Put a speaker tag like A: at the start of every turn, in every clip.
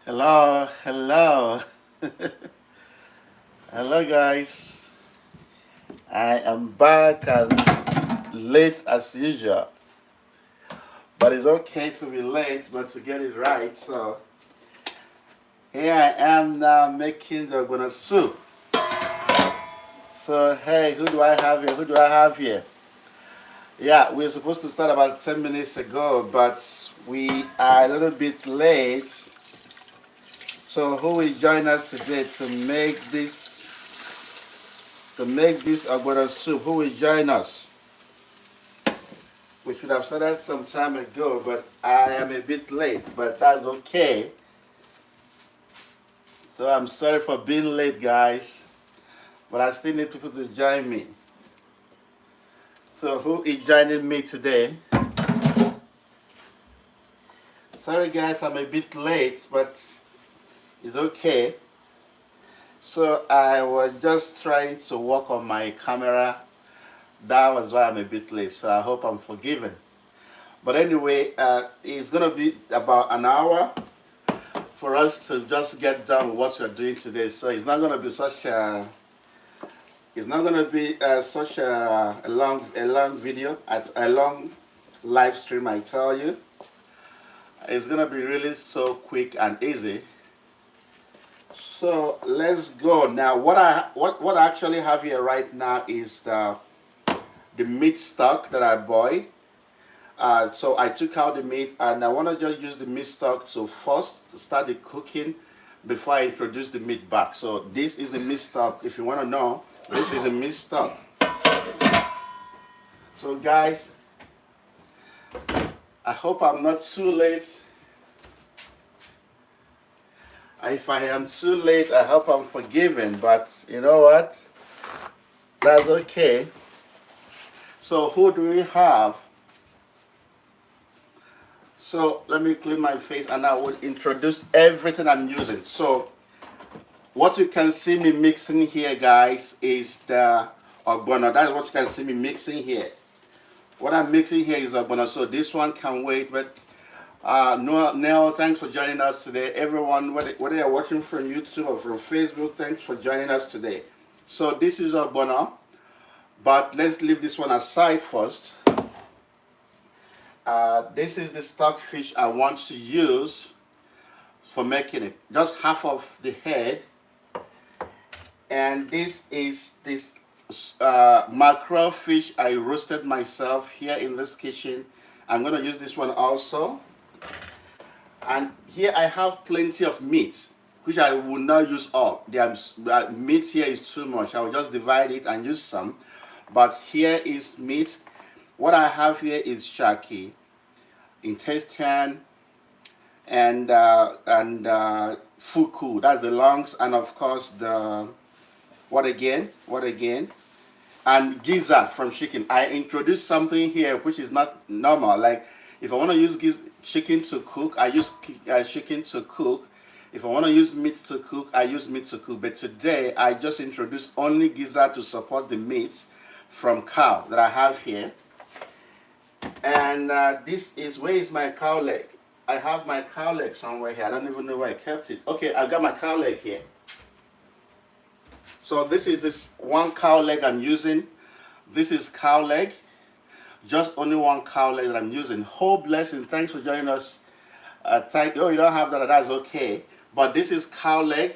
A: Hello, hello, hello, guys. I am back and late as usual, but it's okay to be late, but to get it right. So here I am now making the ogbono soup. So hey, who do I have here? Who do I have here? Yeah, we were supposed to start about 10 minutes ago, but we are a little bit late. So who will join us today to make this ogbono soup? Who will join us? We should have started some time ago, but I am a bit late, but that's okay. So I'm sorry for being late, guys, but I still need people to join me. So who is joining me today? Sorry, guys, I'm a bit late, but it's okay. So I was just trying to work on my camera. That was why I'm a bit late, so I hope I'm forgiven. But anyway, it's going to be about an hour for us to just get done with what we're doing today. So it's not going to be such a long video, a long live stream. I tell you, it's going to be really so quick and easy. So let's go now. What I actually have here right now is the meat stock that I boiled. So I took out the meat and I want to just use the meat stock to first start the cooking before I introduce the meat back. So this is the meat stock. If you want to know, this is the meat stock. So guys, I hope I'm not too late. If I am too late, I hope I'm forgiven. But you know what? That's okay. So who do we have? So let me clean my face and I will introduce everything I'm using. So what you can see me mixing here, guys, is the ogbono. That's what you can see me mixing here. What I'm mixing here is ogbono. So this one can wait, but Nell, thanks for joining us today. Everyone, whether you're watching from YouTube or from Facebook, thanks for joining us today. So this is ogbono, but let's leave this one aside first. This is the stockfish I want to use for making it. Just half of the head. And this is this mackerel fish I roasted myself here in this kitchen. I'm going to use this one also. And here I have plenty of meat, which I will not use all. The meat here is too much. I will just divide it and use some. But here is meat. What I have here is shaki, intestine, and fuku. That's the lungs, and of course the what again, and gizzard from chicken. I introduced something here which is not normal. Like if I want to use chicken to cook, I use chicken to cook. If I want to use meat to cook, I use meat to cook. But today I just introduced only gizzard to support the meat from cow that I have here. And this is, where is my cow leg? I have my cow leg somewhere here. I don't even know where I kept it. Okay, I got my cow leg here. So this is this one cow leg I'm using. This is cow leg. Just only one cow leg that I'm using. Whole blessing. Thanks for joining us. Oh, you don't have that. That's okay. But this is cow leg.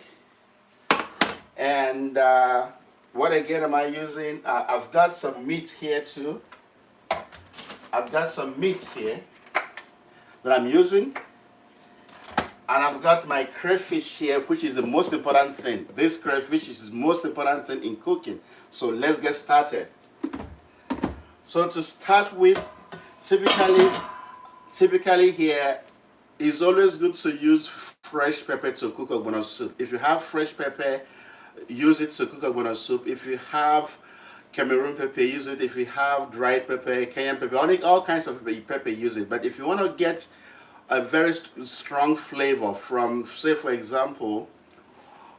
A: And what again am I using? I've got some meat here too. I've got some meat here that I'm using. And I've got my crayfish here, which is the most important thing. This crayfish is the most important thing in cooking. So let's get started. So to start with, typically here, it's always good to use fresh pepper to cook ogbono soup. If you have fresh pepper, use it to cook ogbono soup. If you have Cameroon pepper, use it. If you have dry pepper, cayenne pepper, all kinds of pepper, use it. But if you want to get a very strong flavor from, say for example,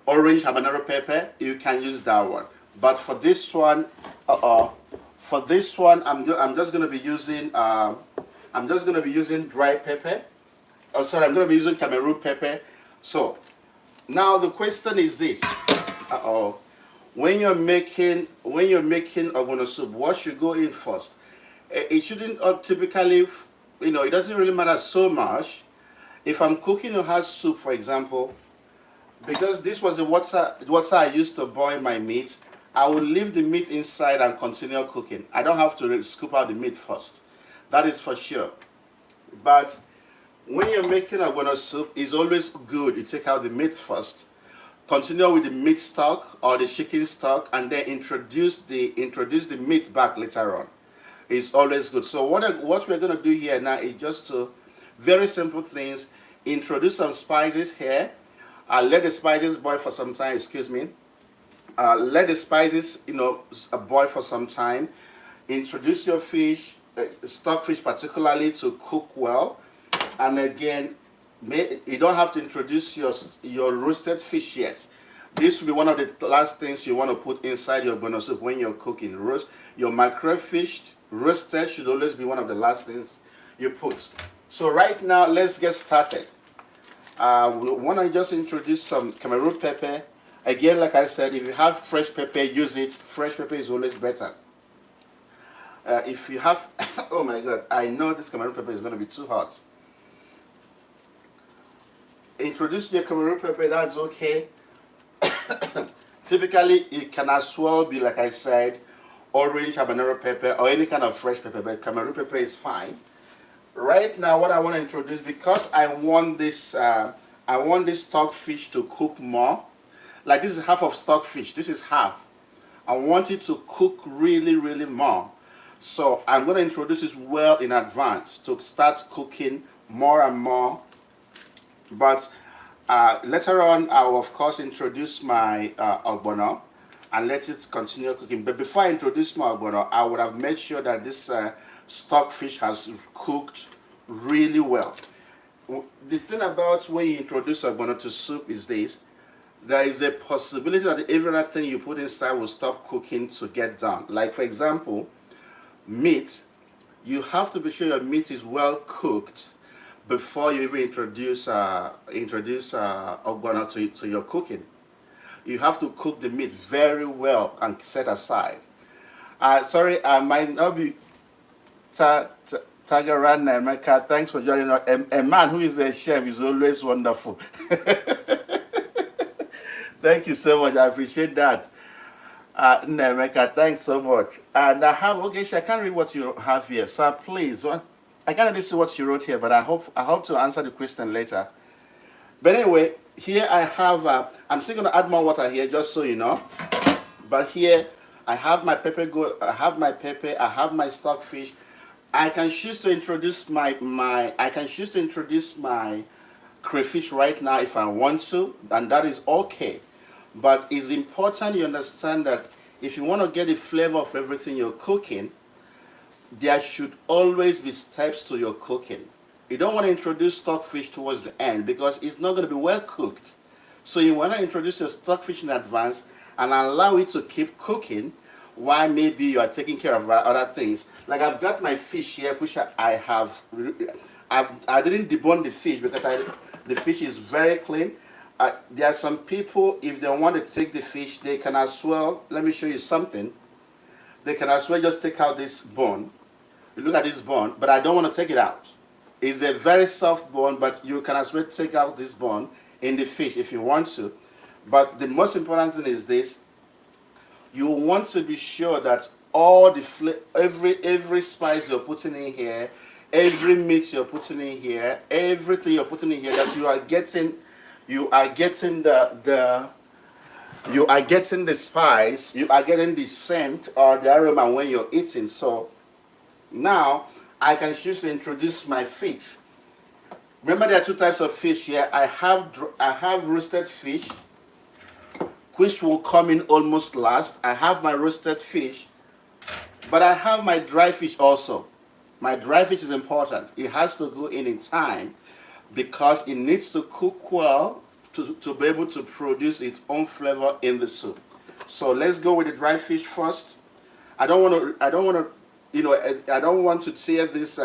A: orange habanero pepper, you can use that one. But for this one, I'm just going to be using dry pepper. Oh, sorry, I'm going to be using Cameroon pepper. So now the question is this. Uh-oh. When you're making ogbono soup, what should go in first? It shouldn't typically, it doesn't really matter so much. If I'm cooking a hot soup, for example, because this was the water I used to boil my meat, I will leave the meat inside and continue cooking. I don't have to scoop out the meat first. That is for sure. But when you're making a ogbono soup, it's always good you take out the meat first, continue with the meat stock or the chicken stock, and then introduce the meat back later on. It's always good. So what we're going to do here now is just to very simple things. Introduce some spices here. Let the spices boil for some time. Excuse me. Let the spices boil for some time. Introduce your fish, stockfish particularly, to cook well. And again, you don't have to introduce your roasted fish yet. This will be one of the last things you want to put inside your ogbono soup when you're cooking. Your mackerel fish roasted should always be one of the last things you put. So right now, let's get started. We want to just introduce some Cameroon pepper. Again, like I said, if you have fresh pepper, use it. Fresh pepper is always better. If you have, oh my God, I know this Cameroon pepper is going to be too hot. Introduce your Cameroon pepper, that's okay. Typically, it can as well be, like I said, orange habanero pepper or any kind of fresh pepper, but Cameroon pepper is fine. Right now, what I want to introduce, because I want this stockfish to cook more. Like this is half of stockfish. This is half. I want it to cook really, really more. So I'm going to introduce this well in advance to start cooking more and more. But later on, I will of course introduce my ogbono and let it continue cooking. But before I introduce my ogbono, I would have made sure that this stockfish has cooked really well. The thing about when you introduce ogbono to soup is this: there is a possibility that every other thing you put inside will stop cooking to get done. Like for example, meat. You have to be sure your meat is well cooked before you even introduce ogbono to your cooking. You have to cook the meat very well and set aside. Sorry, I might not be Tagaran America. Thanks for joining us. A man who is a chef is always wonderful. Thank you so much. I appreciate that. Nemeka, thanks so much. And I have, okay, so I can't read what you have here. So please, I can't really see what you wrote here, but I hope to answer the question later. But anyway, here I have, I'm still going to add more water here, just so you know. But here, I have my pepper, I have my stockfish. I can choose to introduce my crayfish right now if I want to, and that is okay. But it's important you understand that if you want to get the flavor of everything you're cooking, there should always be steps to your cooking. You don't want to introduce stockfish towards the end because it's not going to be well cooked. So you want to introduce your stockfish in advance and allow it to keep cooking while maybe you are taking care of other things. Like I've got my fish here, which I didn't debone the fish because the fish is very clean. There are some people, if they want to take the fish, they can as well, let me show you something. They can as well just take out this bone. You look at this bone, but I don't want to take it out. It's a very soft bone, but you can as well take out this bone in the fish if you want to. But the most important thing is this: you want to be sure that all the every spice you're putting in here, every meat you're putting in here, everything you're putting in here, that you are getting the spice, you are getting the scent or the aroma when you're eating. So now I can choose to introduce my fish. Remember, there are two types of fish here. I have roasted fish, which will come in almost last. I have my roasted fish, but I have my dry fish also. My dry fish is important. It has to go in time because it needs to cook well to be able to produce its own flavor in the soup. So let's go with the dry fish first. I don't want to tear this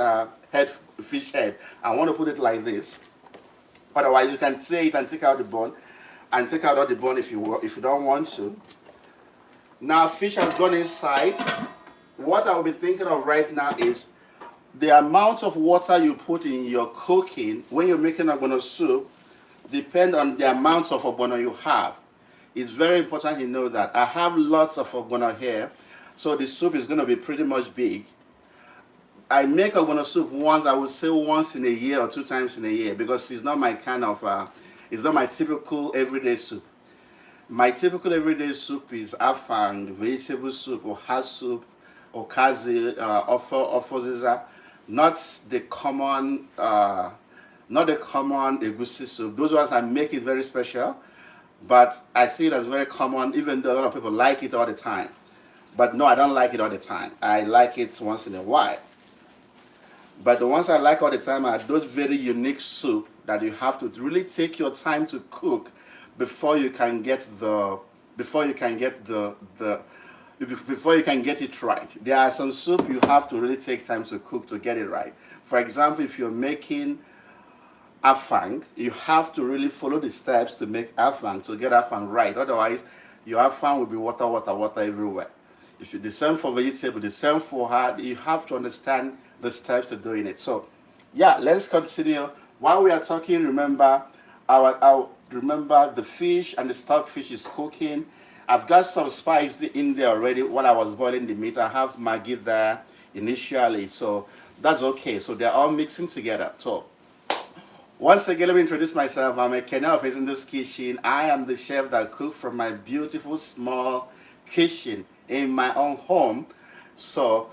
A: fish head. I want to put it like this. Otherwise, you can say it and take out the bone, and take out all the bone if you don't want to. Now, fish has gone inside. What I'll be thinking of right now is the amount of water you put in your cooking when you're making ogbono soup depend on the amount of ogbono you have. It's very important you know that. I have lots of ogbono here, so the soup is going to be pretty much big. I make ogbono soup once, I would say once in a year or 2 times in a year, because it's not my kind of, it's not my typical everyday soup. My typical everyday soup is afang, vegetable soup, or has soup, or kazi, ofoziza, not the common, egusi soup. Those ones I make it very special, but I see it as very common, even though a lot of people like it all the time. But no, I don't like it all the time. I like it once in a while. But the ones I like all the time are those very unique soup that you have to really take your time to cook before you can get before you can get it right. There are some soup you have to really take time to cook to get it right. For example, if you're making afang, you have to really follow the steps to make afang, to get afang right. Otherwise, your afang will be water, water, water everywhere. If you the same for vegetable, the same for hard, you have to understand the steps of doing it. So, yeah, let's continue. While we are talking, remember remember the fish and the stockfish is cooking. I've got some spice in there already. While I was boiling the meat, I have Maggi there initially, so that's okay. So they're all mixing together. So once again, let me introduce myself. I'm a Kenyan of in this kitchen. I am the chef that cooks from my beautiful small kitchen in my own home. So,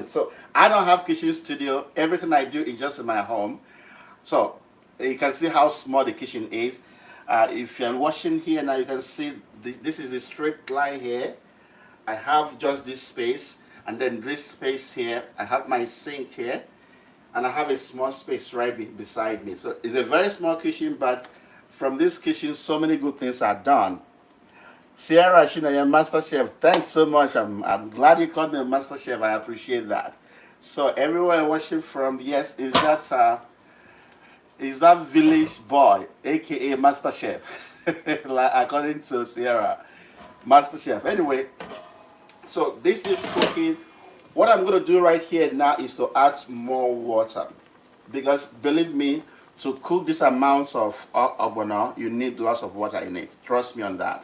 A: so I don't have kitchen studio. Everything I do is just in my home. So you can see how small the kitchen is. If you're watching here now, you can see this is the straight line here. I have just this space, and then this space here. I have my sink here, and I have a small space right beside me. So it's a very small kitchen, but from this kitchen, so many good things are done. Sierra Shina, your master chef, thanks so much. I'm glad you called me a master chef. I appreciate that. So everyone watching from, yes, is that village boy, aka master chef, like according to Sierra, master chef. Anyway, so this is cooking. What I'm going to do right here now is to add more water, because believe me, to cook this amount of ogbono, you need lots of water in it. Trust me on that.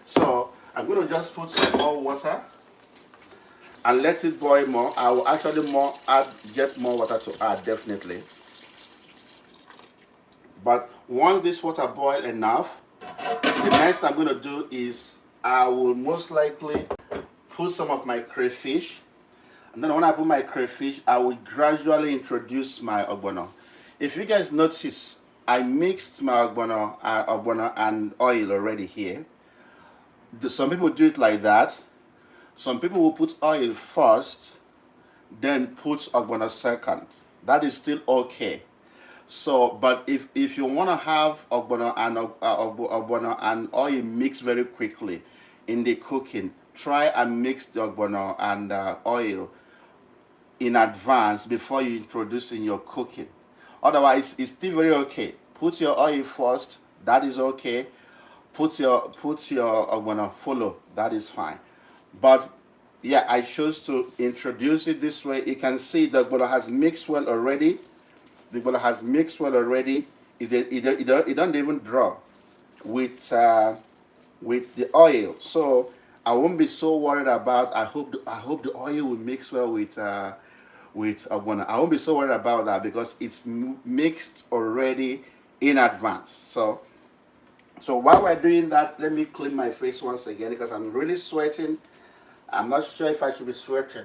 A: So I'm going to just put some more water and let it boil more. I will actually get more water to add, definitely. But once this water boils enough, the next I'm going to do is I will most likely put some of my crayfish. And then when I put my crayfish, I will gradually introduce my ogbono. If you guys notice, I mixed my ogbono and oil already here. Some people do it like that. Some people will put oil first, then put ogbono second. That is still okay. So, but if you want to have ogbono and oil mixed very quickly in the cooking, try and mix the ogbono and oil in advance before you introduce in your cooking. Otherwise, it's still very okay. Put your oil first. That is okay. Put your ogbono follow. That is fine. But yeah, I chose to introduce it this way. You can see the ogbono has mixed well already. The ogbono has mixed well already. It don't even draw with the oil. So I won't be so worried about. I hope the oil will mix well with ogbono. I won't be so worried about that because it's mixed already in advance. So while we're doing that, let me clean my face once again because I'm really sweating. I'm not sure if I should be sweating.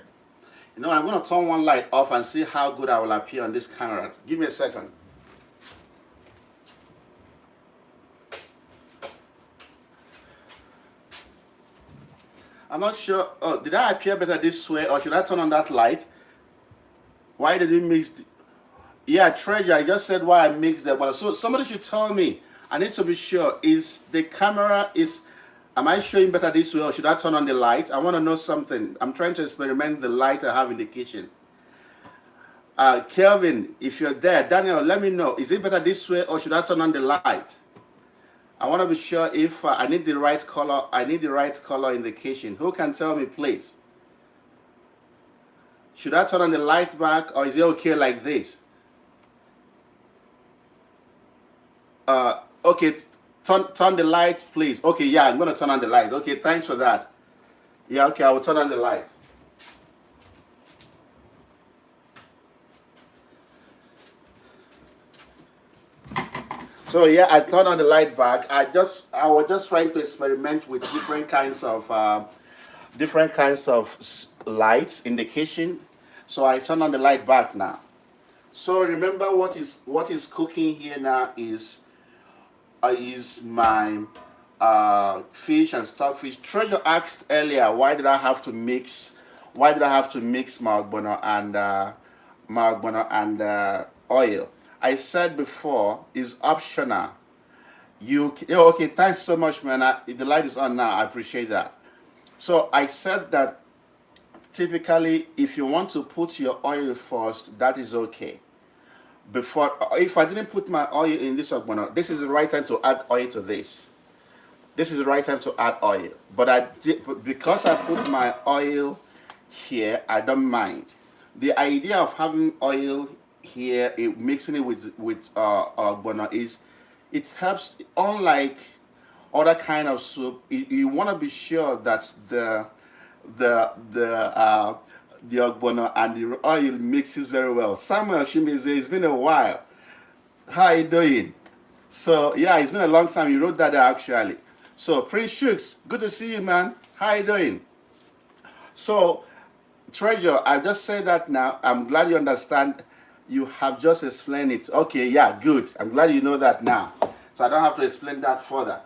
A: You know, I'm going to turn one light off and see how good I will appear on this camera. Give me a second. I'm not sure. Oh, did I appear better this way, or should I turn on that light? Why did you mix? Yeah, Treasure, I just said why I mixed that one. So somebody should tell me. I need to be sure. Am I showing better this way, or should I turn on the light? I want to know something. I'm trying to experiment the light I have in the kitchen. Kelvin, if you're there, Daniel, let me know. Is it better this way or should I turn on the light? I want to be sure if I need the right color. I need the right color indication. Who can tell me, please? Should I turn on the light back or is it okay like this? Okay, turn the light, please. Okay, yeah, I'm gonna turn on the light. Okay, thanks for that. Yeah, okay, I will turn on the light. So yeah, I turned on the light back. I was just trying to experiment with different kinds of lights indication. So I turn on the light back now. So remember what is cooking here now is my fish and stockfish. Treasure asked earlier why did I have to mix my ogbono and oil. I said before is optional. Okay, thanks so much, man. The light is on now. I appreciate that. So I said that typically if you want to put your oil first, that is okay. Before, if I didn't put my oil in this ogbono, this is the right time to add oil to this. This is the right time to add oil. But because I put my oil here, I don't mind. The idea of having oil here, mixing it with ogbono is it helps. Unlike other kind of soup, you want to be sure that the the uh, the ogbono and the oil mixes very well. Samuel Shimize, it's been a while. How you doing? So yeah, it's been a long time. You wrote that down actually. So Prince Shooks, good to see you, man. How you doing? So Treasure, I just said that now. I'm glad you understand. You have just explained it. Okay, yeah, good. I'm glad you know that now. So I don't have to explain that further.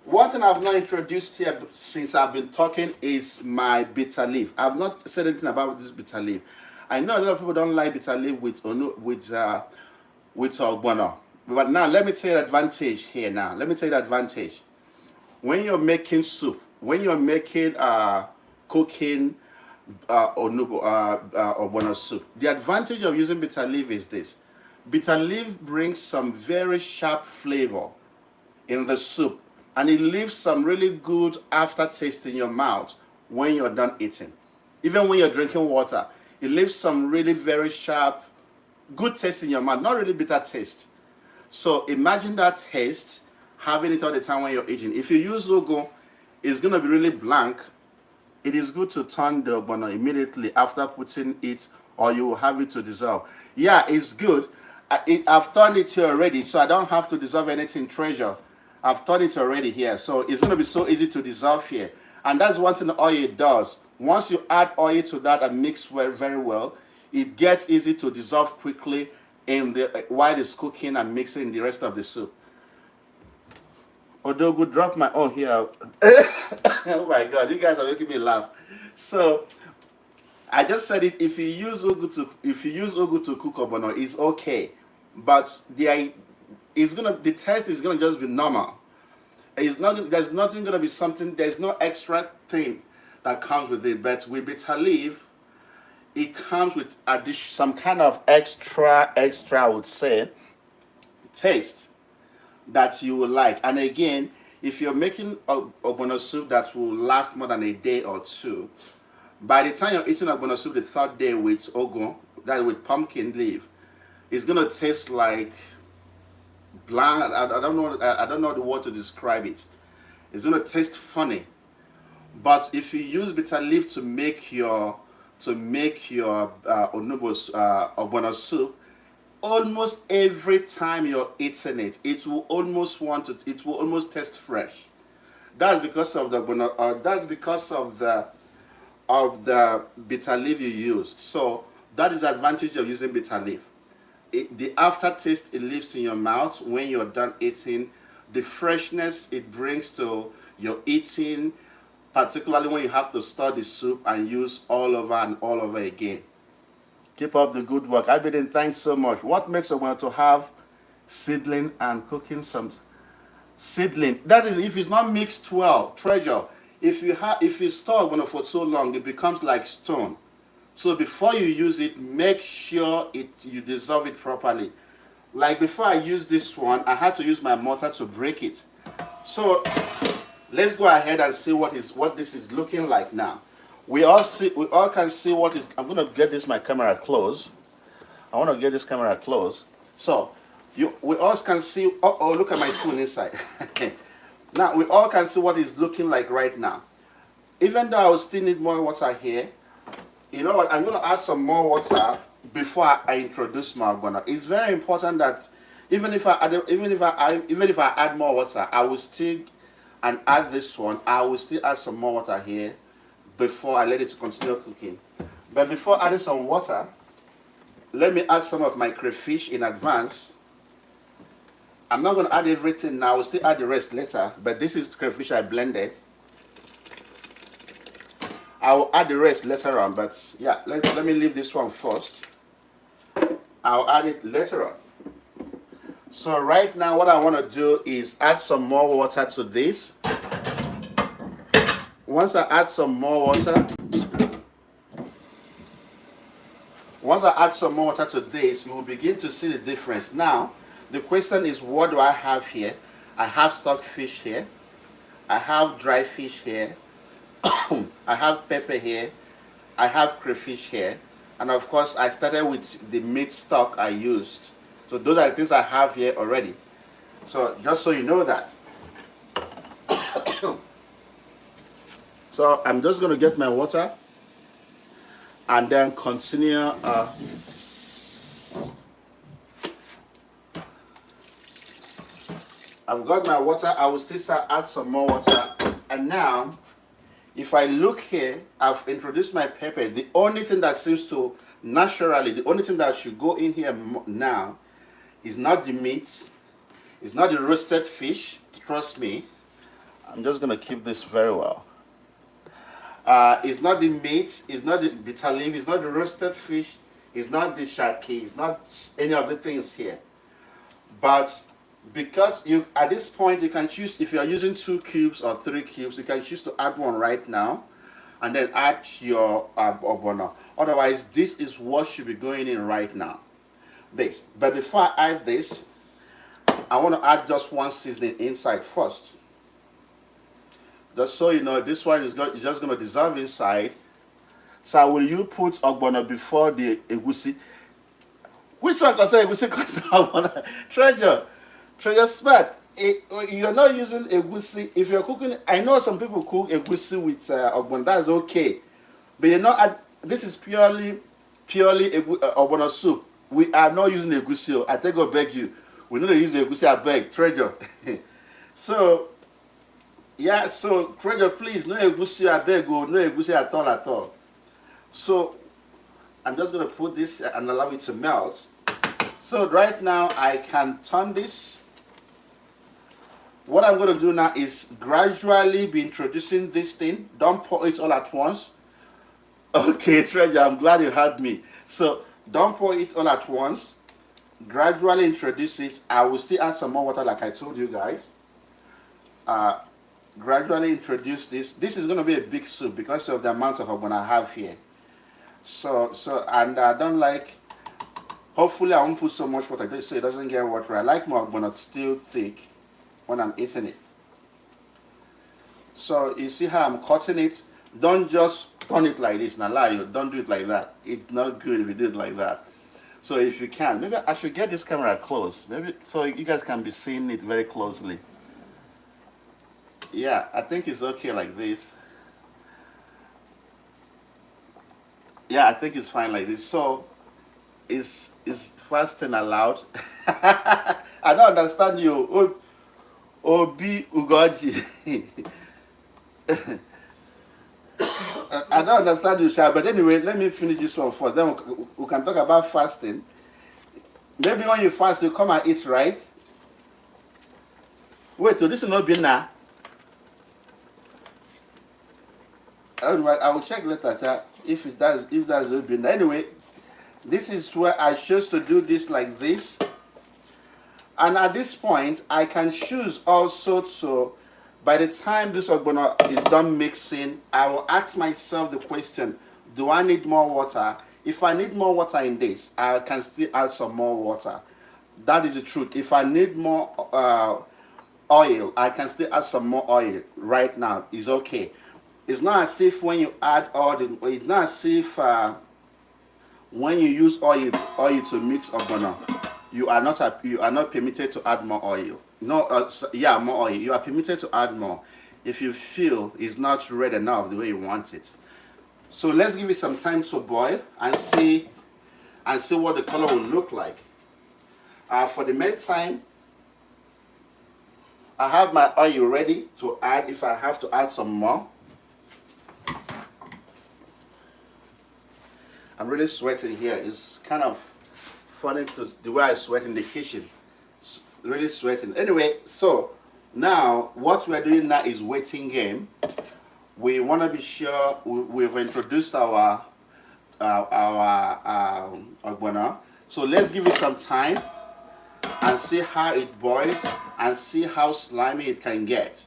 A: One thing I've not introduced here since I've been talking is my bitter leaf. I've not said anything about this bitter leaf. I know a lot of people don't like bitter leaf with ogbono. But now let me tell you the advantage here now. Let me tell you the advantage. When you're making soup, when you're making cooking ogbono soup, the advantage of using bitter leaf is this. Bitter leaf brings some very sharp flavor in the soup and it leaves some really good aftertaste in your mouth when you're done eating. Even when you're drinking water, it leaves some really very sharp, good taste in your mouth, not really bitter taste. So imagine that taste, having it all the time when you're eating. If you use ugu, it's going to be really blank. It is good to turn the ogbono immediately after putting it or you will have it to dissolve. Yeah, it's good. I've turned it here already, so I don't have to dissolve anything, Treasure. I've turned it already here, so it's going to be so easy to dissolve here. And that's one thing oil does. Once you add oil to that and mix very well, it gets easy to dissolve quickly in the while it's cooking and mixing the rest of the soup. Odogu, drop my own here. Oh my God, you guys are making me laugh. So I just said it. If you use ugu to cook ogbono, it's okay, but the taste is gonna just be normal. It's not. There's nothing gonna be something. There's no extra thing that comes with it. But with bitter leaf, it comes with some kind of extra. I would say taste that you will like. And again, if you're making ogbono soup that will last more than a day or two, by the time you're eating ogbono soup the third day with ogun, that with pumpkin leaf, it's gonna taste like bland. I don't know. I don't know the word to describe it. It's gonna taste funny. But if you use bitter leaf to make your ogbono soup, almost every time you're eating it, it will almost taste fresh. That's because of that's because of the bitter leaf you used. So that is the advantage of using bitter leaf. The aftertaste it leaves in your mouth when you're done eating, the freshness it brings to your eating, particularly when you have to stir the soup and use all over and all over again. Keep up the good work. Abidin, thanks so much. What makes ogbono to have seedling and cooking some seedling? That is if it's not mixed well, Treasure. If you store ogbono for so long, it becomes like stone. So before you use it, make sure you dissolve it properly. Like before I use this one, I had to use my mortar to break it. So let's go ahead and see what this is looking like now. We all can see what is. I'm gonna get my camera close. I want to get this camera close. So we all can see. Oh, look at my spoon inside. Now we all can see what it's looking like right now. Even though I will still need more water here, you know what? I'm going to add some more water before I introduce my ogbono. It's very important that even if I add more water, I will still and add this one. I will still add some more water here before I let it continue cooking. But before adding some water, let me add some of my crayfish in advance. I'm not going to add everything now. I will still add the rest later. But this is crayfish I blended. I will add the rest later on, but yeah, let me leave this one first. I'll add it later on. So right now what I want to do is add some more water to this. Once I add some more water to this, you will begin to see the difference. Now, the question is, what do I have here? I have stock fish here. I have dry fish here. I have pepper here, I have crayfish here, and of course I started with the meat stock I used. So those are the things I have here already. So just so you know that. So I'm just going to get my water and then continue. I've got my water. I will still add some more water, and now if I look here, I've introduced my pepper. The only thing that seems to naturally, the only thing that should go in here now is not the meat, it's not the roasted fish. Trust me. I'm just going to keep this very well. It's not the meat, it's not the bitter leaf, it's not the roasted fish, it's not the shaki, it's not any of the things here. But because at this point you can choose, if you are using 2 cubes or 3 cubes, you can choose to add one right now and then add your ogbono. Otherwise, this is what should be going in right now. But before I add this, I want to add just one seasoning inside first. Just so you know, this one is just going to dissolve inside. So will you put ogbono before the egusi? Which one can say egusi comes ogbono? Treasure smart. You're not using egusi. If you're cooking, I know some people cook egusi with ogbono. That's okay. But you're not. This is purely ogbono soup. We are not using egusi. I think I beg you. We need to use egusi. I beg, Treasure. So, yeah. So Treasure, please, no egusi. I beg you. No egusi at all. So I'm just gonna put this and allow it to melt. So right now I can turn this. What I'm going to do now is gradually be introducing this thing. Don't pour it all at once. Okay, Treasure, I'm glad you heard me. So don't pour it all at once. Gradually introduce it. I will still add some more water like I told you guys. Gradually introduce this. This is going to be a big soup because of the amount of ogbono I have here. And I don't like, hopefully I won't put so much water so it doesn't get watery. I like my ogbono still thick when I'm eating it. So you see how I'm cutting it? Don't just turn it like this. Now lie, don't do it like that. It's not good if you do it like that. So if you can, maybe I should get this camera close, maybe so you guys can be seeing it very closely. Yeah, I think it's okay like this. Yeah, I think it's fine like this. So is fasting allowed? I don't understand you. Obi Ugoji. I don't understand you, Sha, but anyway, let me finish this one first. Then we can talk about fasting. Maybe when you fast, you come and eat, right? Wait, so this is not dinner. I will check later, Sha, if that's not dinner. Anyway, this is where I choose to do this like this. And at this point, I can choose also to, by the time this ogbono is done mixing, I will ask myself the question, Do I need more water? If I need more water in this, I can still add some more water. That is the truth. If I need more oil, I can still add some more oil right now. It's okay. It's not as if when you add oil, it's not as if when you use oil to mix ogbono, you are not permitted to add more oil. No, yeah, more oil. You are permitted to add more if you feel it's not red enough the way you want it. So let's give it some time to boil and see what the color will look like. For the meantime, I have my oil ready to add if I have to add some more. I'm really sweating here. It's kind of funny to the way I sweat in the kitchen. Really sweating. Anyway, so now what we're doing now is waiting game. We want to be sure we've introduced our ogbono. So let's give it some time and see how it boils and see how slimy it can get.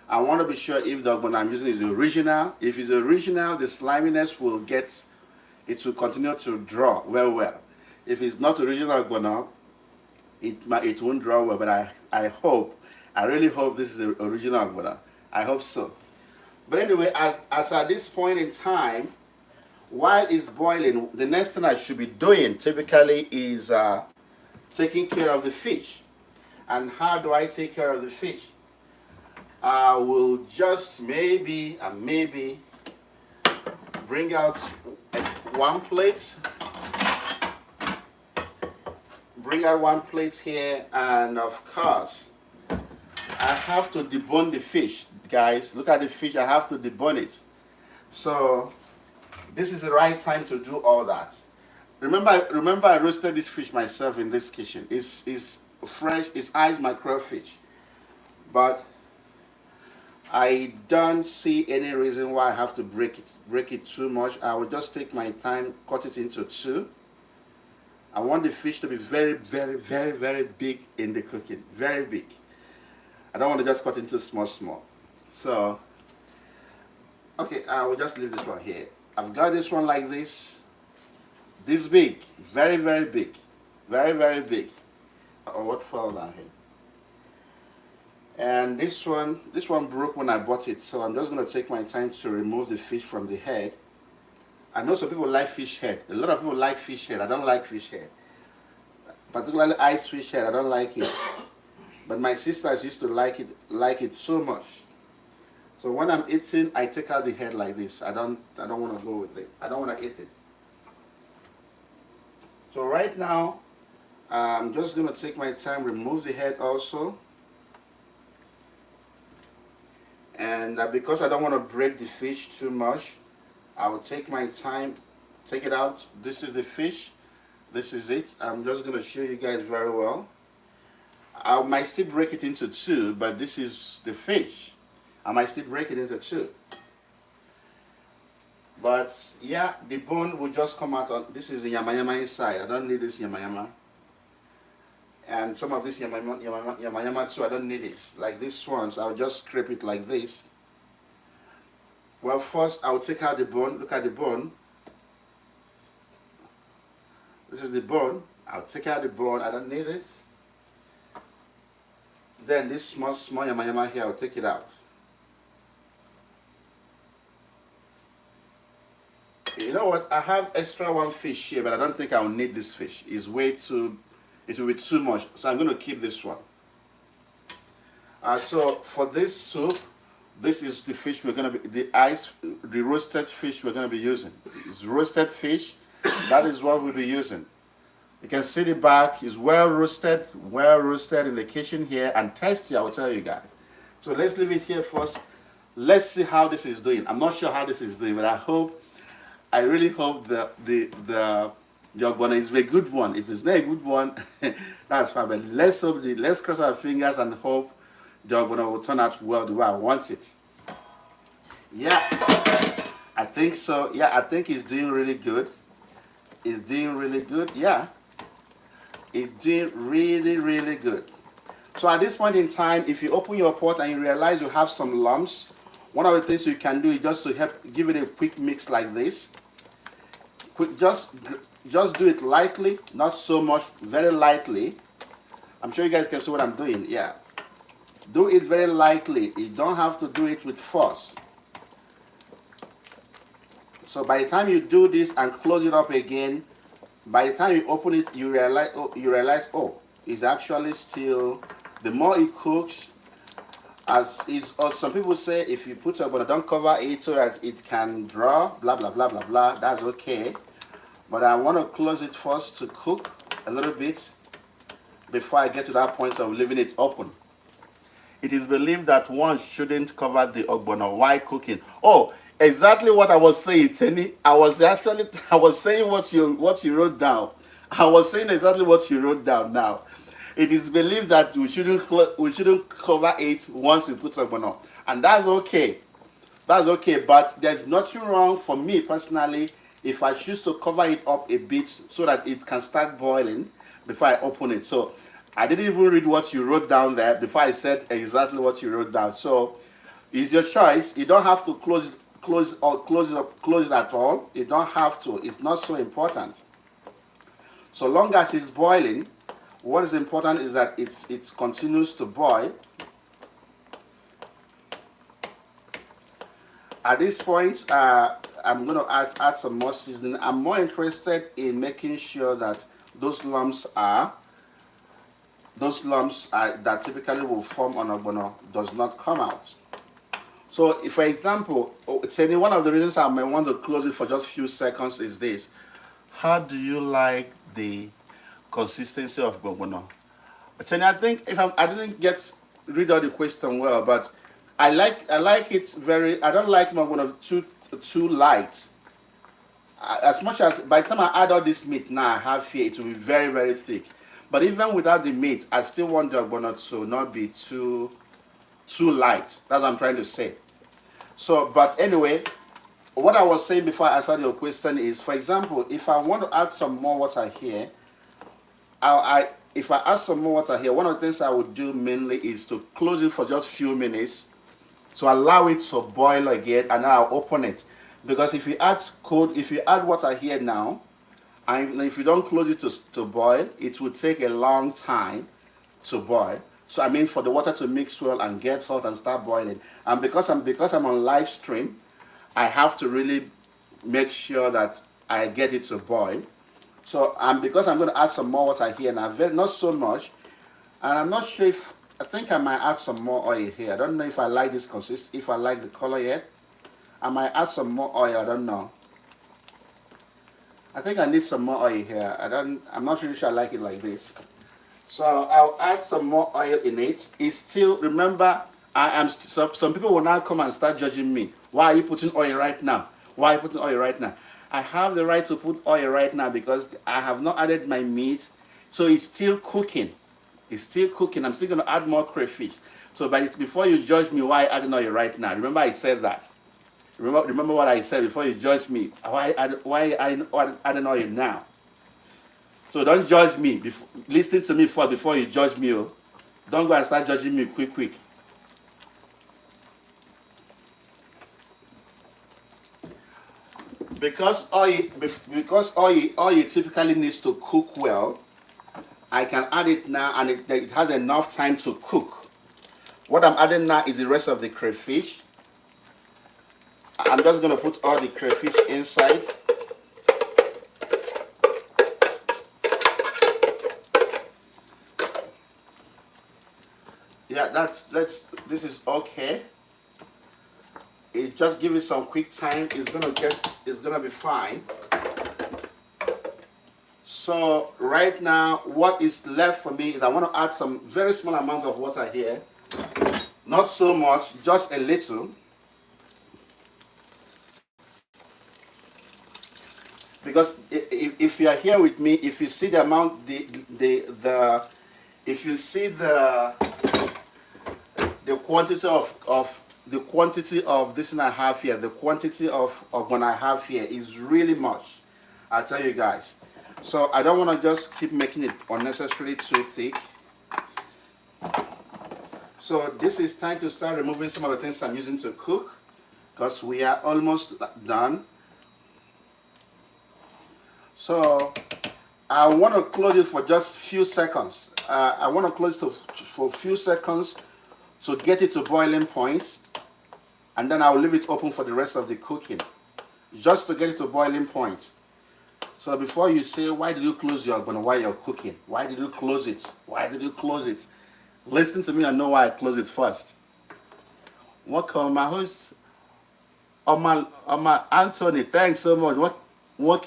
A: I want to be sure if the ogbono I'm using is original. If it's original, the sliminess will continue to draw well. If it's not original ogbono, it won't draw well. But I really hope this is the original ogbono. I hope so. But anyway, as at this point in time, while it's boiling, the next thing I should be doing typically is taking care of the fish. And how do I take care of the fish? I will just maybe bring out one plate. Bring out one plate here, and of course, I have to debone the fish, guys. Look at the fish. I have to debone it. So this is the right time to do all that. Remember, I roasted this fish myself in this kitchen. It's fresh. It's ice mackerel fish, but I don't see any reason why I have to break it too much. I will just take my time, cut it into two. I want the fish to be very big in the cooking. Very big. I don't want to just cut into small. So, okay, I will just leave this one here. I've got this one like this. This big. Very big. Very big. Oh, what fell down here? And this one broke when I bought it. So I'm just going to take my time to remove the fish from the head. I know some people like fish head. A lot of people like fish head. I don't like fish head. Particularly ice fish head. I don't like it. But my sisters used to like it so much. So when I'm eating, I take out the head like this. I don't want to go with it. I don't want to eat it. So right now, I'm just going to take my time, remove the head also. And because I don't want to break the fish too much, I will take my time, take it out. This is the fish. This is it. I'm just going to show you guys very well. I might still break it into two, but this is the fish. I might still break it into two. But yeah, the bone will just come out on, this is the yama inside. I don't need this yama. And some of this yama too, I don't need it. Like this one, so I'll just scrape it like this. Well, first I'll take out the bone. Look at the bone. This is the bone. I'll take out the bone. I don't need it. Then this small yama here, I'll take it out. You know what? I have extra one fish here, but I don't think I'll need this fish. It will be too much. So I'm going to keep this one. So for this soup, this is the fish we're going to be, the roasted fish we're going to be using. It's roasted fish. That is what we'll be using. You can see the back is well roasted in the kitchen here, and tasty, I will tell you guys. So let's leave it here first. Let's see how this is doing. I'm not sure how this is doing, but I really hope the ogbono is a good one. If it's not a good one, that's fine. But let's cross our fingers and hope the ogbono will turn out well the way I want it. Yeah, I think so. Yeah, I think it's doing really good. It's doing really good. Yeah, it's doing really good. So at this point in time, if you open your pot and you realize you have some lumps, one of the things you can do is just to help give it a quick mix like this. just do it lightly, not so much, very lightly. I'm sure you guys can see what I'm doing. Yeah, do it very lightly. You don't have to do it with force. So by the time you do this and close it up again, by the time you open it, you realize, oh, it's actually still. The more it cooks, as is, or some people say, if you put ogbono, don't cover it so that it can draw. Blah blah blah blah blah. That's okay. But I want to close it first to cook a little bit before I get to that point of leaving it open. It is believed that one shouldn't cover the ogbono while cooking. Oh, exactly what I was saying, Tenny. I was saying what you wrote down. I was saying exactly what you wrote down now. It is believed that we shouldn't cover it once we put ogbono, and that's okay. That's okay, but there's nothing wrong for me personally if I choose to cover it up a bit so that it can start boiling before I open it. So I didn't even read what you wrote down there before I said exactly what you wrote down. So it's your choice. You don't have to close it at all. You don't have to. It's not so important. So long as it's boiling, what is important is that it continues to boil. At this point, I'm going to add some more seasoning. I'm more interested in making sure that those lumps that typically will form on ogbono does not come out. So, if, for example, one of the reasons I may want to close it for just a few seconds is this: how do you like the consistency of ogbono? I think I didn't read out the question well, but I like it very. I don't like ogbono too light. As much as by the time I add all this meat now I have here, it will be very, very thick. But even without the meat, I still want the ogbono to not be too light. That's what I'm trying to say. So, but anyway, what I was saying before I answered your question is, for example, if I want to add some more water here, if I add some more water here, one of the things I would do mainly is to close it for just a few minutes to allow it to boil again, and then I'll open it. Because if you add water here now, and if you don't close it to boil, it will take a long time to boil. So I mean, for the water to mix well and get hot and start boiling. And because I'm on live stream, I have to really make sure that I get it to boil. So because I'm going to add some more water here now, not so much, and I'm not sure if I think I might add some more oil here. I don't know if I like this if I like the color yet. I might add some more oil. I don't know. I think I need some more oil here. I'm not really sure I like it like this. So I'll add some more oil in it. It's still, remember, some people will now come and start judging me. Why are you putting oil right now? Why are you putting oil right now? I have the right to put oil right now because I have not added my meat. So it's still cooking. It's still cooking. I'm still going to add more crayfish. So before you judge me why adding oil right now, remember I said that. Remember what I said before you judge me. Why adding oil now? So don't judge me. Listen to me first before you judge me. Oh. Don't go and start judging me quick. Because oil typically needs to cook well, I can add it now, and it has enough time to cook. What I'm adding now is the rest of the crayfish. I'm just going to put all the crayfish inside. Yeah, this is okay. It just give it some quick time. It's gonna be fine. So right now, what is left for me is I want to add some very small amount of water here. Not so much, just a little. Because if you are here with me, if you see the amount, if you see the quantity of this thing I have here, the quantity of what I have here is really much. I'll tell you guys. So I don't want to just keep making it unnecessarily too thick. So this is time to start removing some of the things I'm using to cook, because we are almost done. So I want to close it for just few seconds. I want to close it for a few seconds to get it to boiling point, and then I'll leave it open for the rest of the cooking, just to get it to boiling point. So before you say, why did you close your ogbono while you're cooking? Why did you close it? Why did you close it? Listen to me and know why I close it first. Welcome, my host, Oma Anthony. Thanks so much. What So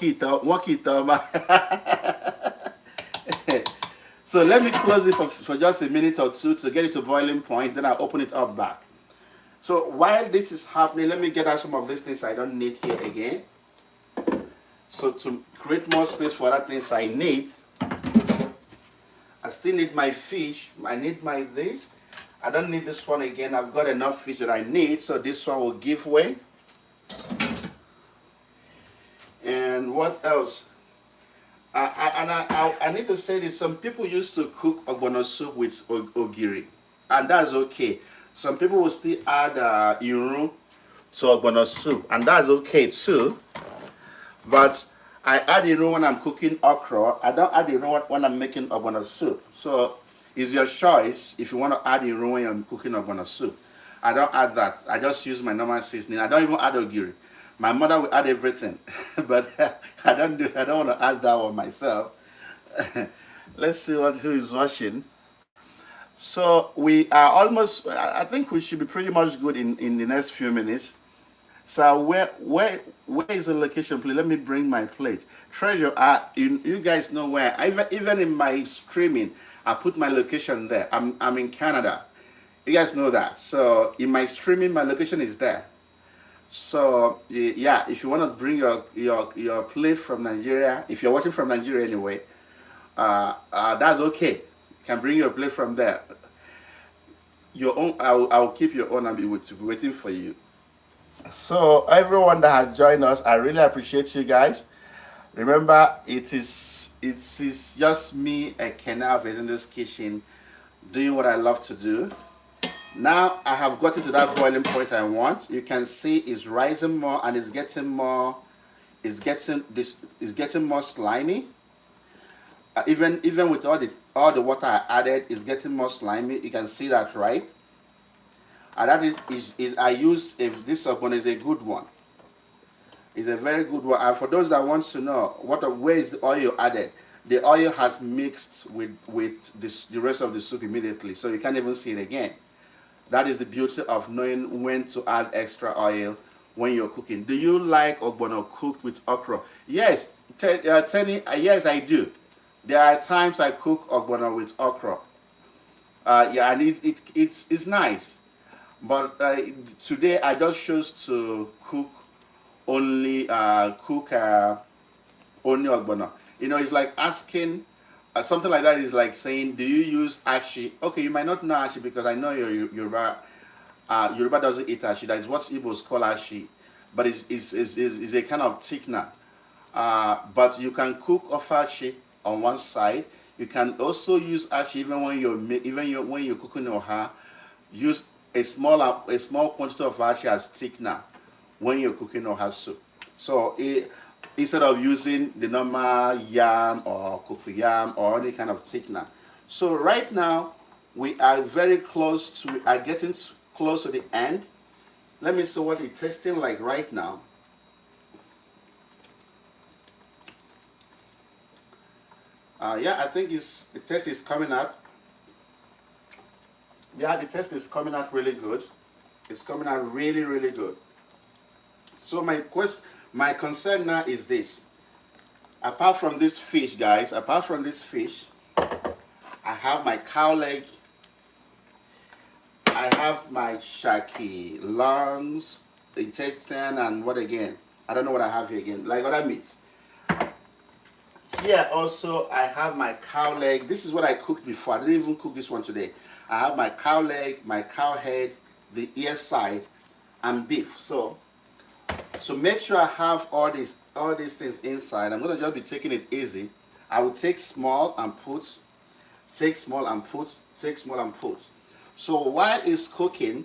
A: let me close it for just a minute or two to get it to boiling point. Then I'll open it up back. So while this is happening, let me get out some of these things I don't need here again. So to create more space for other things I need, I still need my fish. I need my this. I don't need this one again. I've got enough fish that I need, so this one will give way. And what else? I need to say this. Some people used to cook ogbono soup with ogiri, and that's okay. Some people will still add iru to ogbono soup, and that's okay too. But I add iru when I'm cooking okra. I don't add iru when I'm making ogbono soup. So it's your choice if you want to add iru when you're cooking ogbono soup. I don't add that. I just use my normal seasoning. I don't even add ogiri. My mother will add everything, but I don't want to add that one myself. Let's see who is watching. So we are almost. I think we should be pretty much good in the next few minutes. So where is the location, please? Let me bring my plate. Treasure, you guys know where. Even in my streaming, I put my location there. I'm in Canada. You guys know that. So in my streaming, my location is there. So yeah, if you want to bring your plate from Nigeria, if you're watching from Nigeria anyway, that's okay. You can bring your plate from there. Your own, I'll keep your own and be waiting for you. So everyone that has joined us, I really appreciate you guys. Remember, it is just me and Kenaf in this kitchen doing what I love to do. Now I have gotten to that boiling point I want. You can see it's rising more and it's getting more. It's getting more slimy. Even with all the water I added, it's getting more slimy. You can see that, right? And that is I use this ogbono is a good one. It's a very good one. And for those that want to know where is the oil added, the oil has mixed with the rest of the soup immediately, so you can't even see it again. That is the beauty of knowing when to add extra oil when you're cooking. Do you like ogbono cooked with okra? Yes, Tenny, yes, I do. There are times I cook ogbono with okra. Yeah, and it's nice. But today I just chose to cook only ogbono. You know, it's like asking. Something like that is like saying, do you use ashi? Okay, you might not know ashi because I know Yoruba. Yoruba doesn't eat ashi. That is what Igbos call ashi, but it's a kind of thickener. But you can cook off ashi on one side. You can also use ashi even when you're cooking oha. Use a small quantity of ashi as thickener when you're cooking oha soup. So instead of using the normal yam or cocoyam or any kind of thickener. So right now we are getting close to the end. Let me see what it's tasting like right now. Yeah, I think the taste is coming out. Yeah, the taste is coming out really good. It's coming out really, really good. So my concern now is this. Apart from this fish, guys, I have my cow leg, I have my shaki, lungs, intestine, and what again? I don't know what I have here again, like other meats. Here also, I have my cow leg. This is what I cooked before. I didn't even cook this one today. I have my cow leg, my cow head, the ear side, and beef. So make sure I have all these things inside. I'm gonna just be taking it easy. I will take small and put, take small and put, take small and put. So while it's cooking,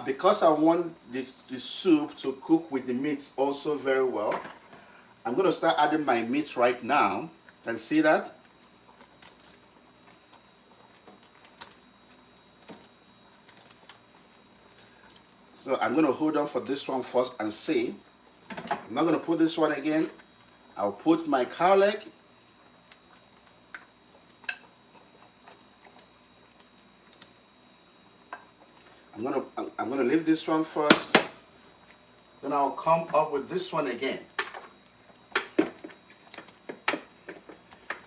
A: because I want the soup to cook with the meat also very well, I'm going to start adding my meat right now. Can you see that? So I'm going to hold on for this one first and see. I'm not going to put this one again. I'll put my cow leg. I'm gonna leave this one first. Then I'll come up with this one again.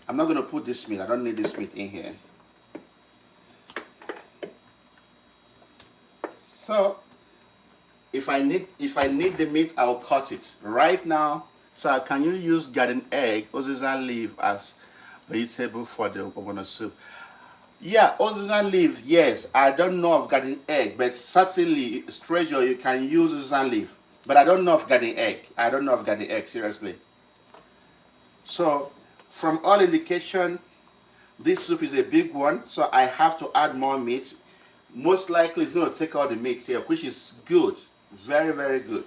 A: I'm not gonna put this meat. I don't need this meat in here. So if I need the meat, I'll cut it right now. So can you use garden egg, uziza leaf as vegetable for the ogbono soup? Yeah, uziza leaf, yes. I don't know of garden egg, but certainly, treasure, you can use uziza leaf. But I don't know of garden egg. I don't know of garden egg, seriously. So, from all indication, this soup is a big one, so I have to add more meat. Most likely, it's going to take all the meat here, which is good. Very, very good.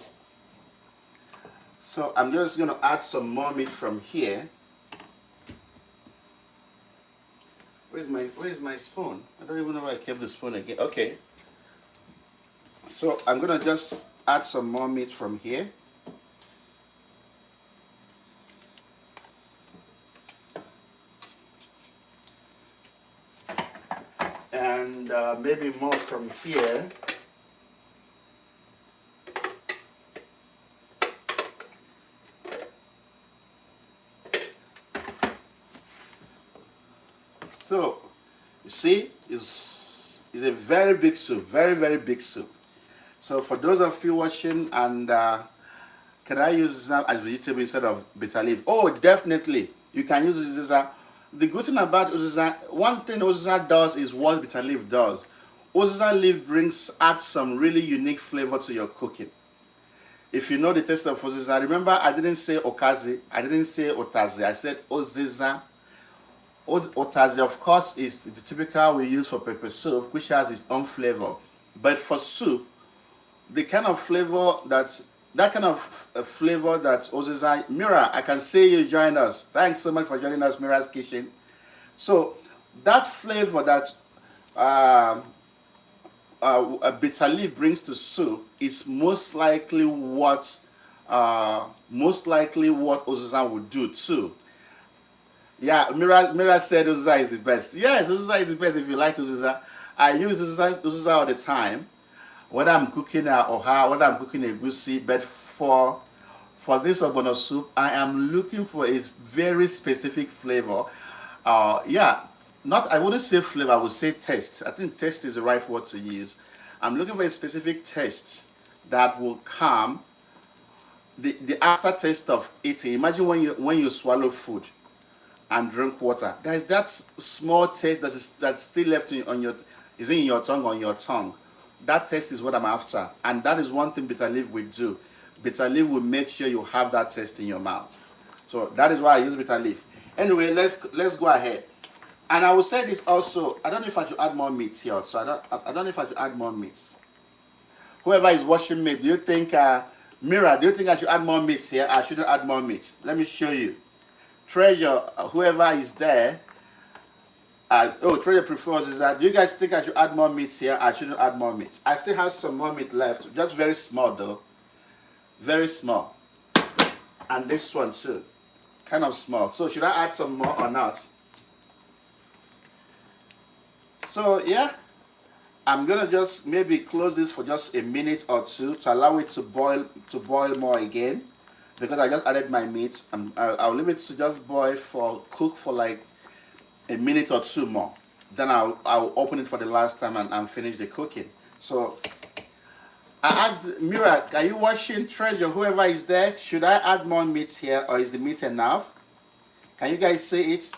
A: So, I'm just going to add some more meat from here. Where's my spoon? I don't even know where I kept the spoon again. Okay. So I'm gonna just add some more meat from here. And maybe more from here. So, you see, it's a very big soup, very, very big soup. So for those of you watching, and can I use this as vegetable instead of bitter leaf? Oh, definitely. You can use this. The good thing about uziza, one thing uziza does is what bitter leaf does. Uziza leaf adds some really unique flavor to your cooking. If you know the taste of uziza, remember I didn't say okazi, I didn't say otazi, I said uziza. Otazi, of course, is the typical we use for pepper soup, which has its own flavor. But for soup, the kind of flavor that kind of flavor that Oziza, Mira, I can see you join us. Thanks so much for joining us, Mira's Kitchen. So that flavor that a bitter leaf brings to soup is most likely what Oziza would do too. Yeah, Mira said uziza is the best. Yes, uziza is the best if you like uziza. I use uziza all the time, whether I'm cooking oha, whether I'm cooking a egusi. But for this ogbono soup, I am looking for a very specific flavor. Yeah, I wouldn't say flavor, I would say taste. I think taste is the right word to use. I'm looking for a specific taste that will calm the aftertaste of eating. Imagine when you swallow food and drink water. There is that small taste that's still left in your tongue. That taste is what I'm after, and that is one thing bitter leaf will do. Bitter leaf will make sure you have that taste in your mouth. So that is why I use bitter leaf. Anyway, let's go ahead. And I will say this also. I don't know if I should add more meat here. So I don't know if I should add more meat. Whoever is watching me, do you think Mira? Do you think I should add more meat here? I shouldn't add more meat. Let me show you. Treasure, whoever is there. Treasure prefers is that. Do you guys think I should add more meat here? I shouldn't add more meat. I still have some more meat left, just very small though, very small. And this one too, kind of small. So should I add some more or not? So yeah, I'm gonna just maybe close this for just a minute or two to allow it to boil more again. Because I just added my meat, I'll leave it to just cook for like a minute or two more. Then I'll open it for the last time and finish the cooking. So I asked Mira, are you watching? Treasure, whoever is there, should I add more meat here or is the meat enough? Can you guys see it?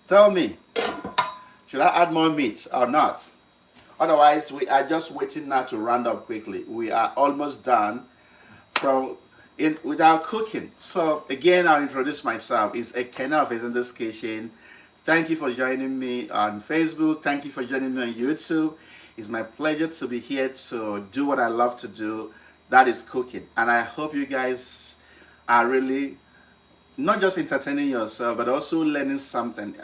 A: Tell me, should I add more meat or not? Otherwise, we are just waiting now to round up quickly. We are almost done with our cooking. So again, I'll introduce myself. It's Ekena of Ezendo's Kitchen. Thank you for joining me on Facebook. Thank you for joining me on YouTube. It's my pleasure to be here to do what I love to do, that is cooking. And I hope you guys are really not just entertaining yourself, but also learning something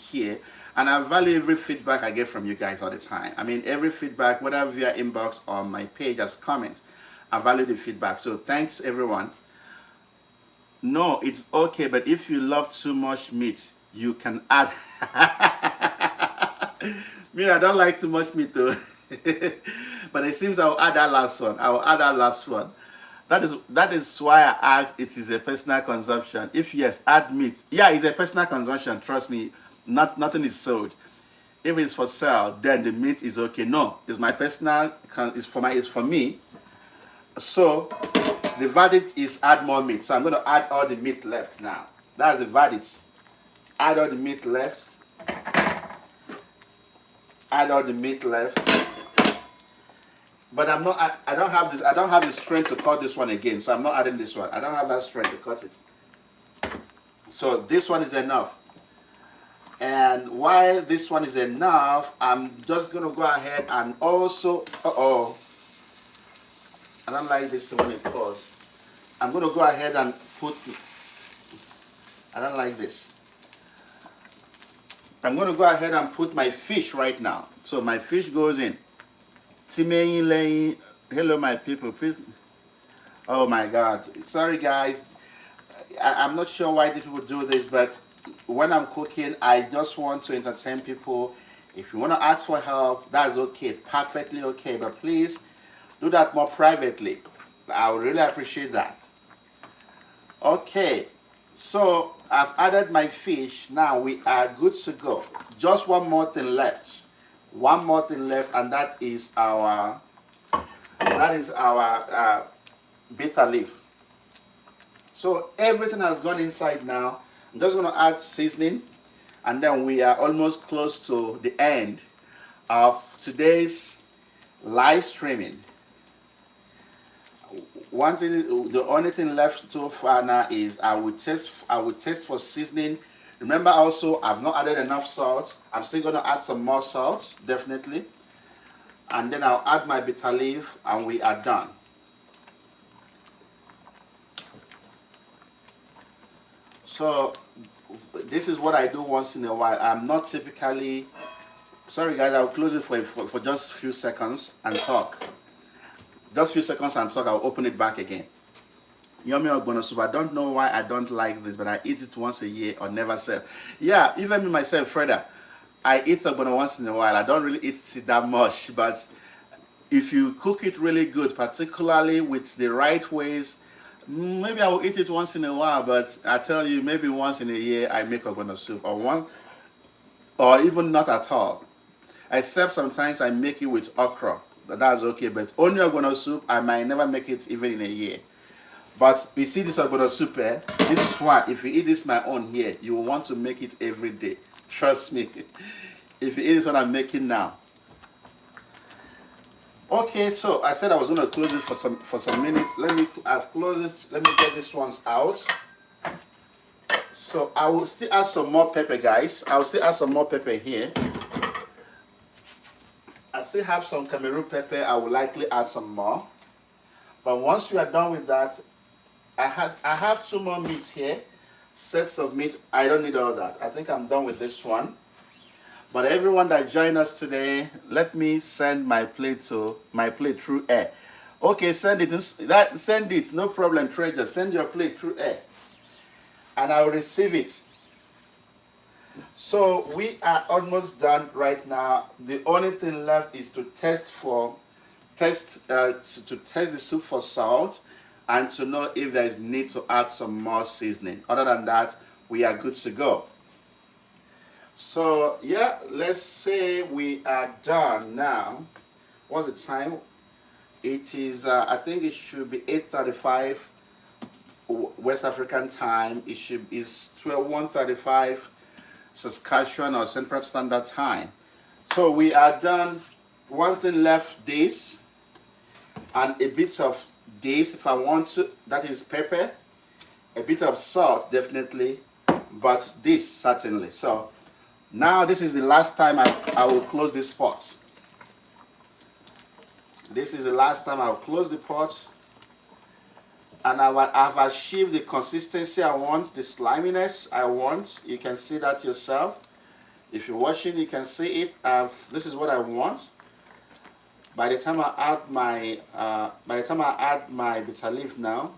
A: here. And I value every feedback I get from you guys all the time. I mean, every feedback, whether via inbox or my page as comments, I value the feedback. So thanks, everyone. No, it's okay, but if you love too much meat, you can add. Mira, I don't like too much meat though. But it seems I'll add that last one. I'll add that last one. That is why I asked it is a personal consumption. If yes, add meat. Yeah, it's a personal consumption. Trust me, nothing is sold. If it's for sale, then the meat is okay. No, it's my personal. It's for me. So the verdict is add more meat. So I'm going to add all the meat left now. That's the verdict. Add all the meat left. Add all the meat left. But I'm not. I don't have this. I don't have the strength to cut this one again. So I'm not adding this one. I don't have that strength to cut it. So this one is enough. And while this one is enough, I'm just gonna go ahead and also. I don't like this when it pours. I'm gonna go ahead and put. I don't like this. I'm gonna go ahead and put my fish right now. So my fish goes in. Hello, my people. Please. Oh my God. Sorry, guys. I'm not sure why people do this, but when I'm cooking, I just want to entertain people. If you want to ask for help, that's okay. Perfectly okay. But please do that more privately. I would really appreciate that. Okay. So I've added my fish. Now we are good to go. Just one more thing left. One more thing left, and that is our bitter leaf. So everything has gone inside now. I'm just going to add seasoning, and then we are almost close to the end of today's live streaming. One thing, the only thing left so far now is I will test for seasoning. Remember also, I've not added enough salt. I'm still going to add some more salt, definitely. And then I'll add my bitter leaf, and we are done. So this is what I do once in a while. I'm not typically. Sorry guys, I'll close it for just a few seconds and talk. Just a few seconds and talk. I'll open it back again. Yummy ogbono soup. I don't know why I don't like this, but I eat it once a year or never sell. Yeah, even me myself, Freda, I eat ogbono once in a while. I don't really eat it that much, but if you cook it really good, particularly with the right ways, maybe I will eat it once in a while. But I tell you, maybe once in a year I make ogbono soup, or even not at all. Except sometimes I make it with okra. That's okay, but only ogbono soup I might never make it even in a year. But you see this ogbono soup, this is one. If you eat this my own here, you will want to make it every day. Trust me. If you eat this one I'm making now. Okay, so I said I was gonna close it for some minutes. I've closed it. Let me get this ones out. So I will still add some more pepper, guys. I will still add some more pepper here. I still have some Cameroon pepper. I will likely add some more. But once we are done with that, I have two more meats here, sets of meat. I don't need all that. I think I'm done with this one. But everyone that joined us today, let me send my plate through air. Okay, send it. No problem, Treasure. Send your plate through air, and I'll receive it. So we are almost done right now. The only thing left is to test the soup for salt, and to know if there is need to add some more seasoning. Other than that, we are good to go. So yeah, let's say we are done now. What's the time? It is I think it should be 8:35 West African time. Is 1:35 Saskatchewan or Central Standard Time. So we are done. One thing left, this and a bit of this if I want to, that is pepper, a bit of salt definitely, but this certainly. So now this is the last time I will close this pot. This is the last time I'll close the pot. And I've achieved the consistency I want, the sliminess I want. You can see that yourself. If you're watching, you can see it. This is what I want. By the time I add my bitter leaf now,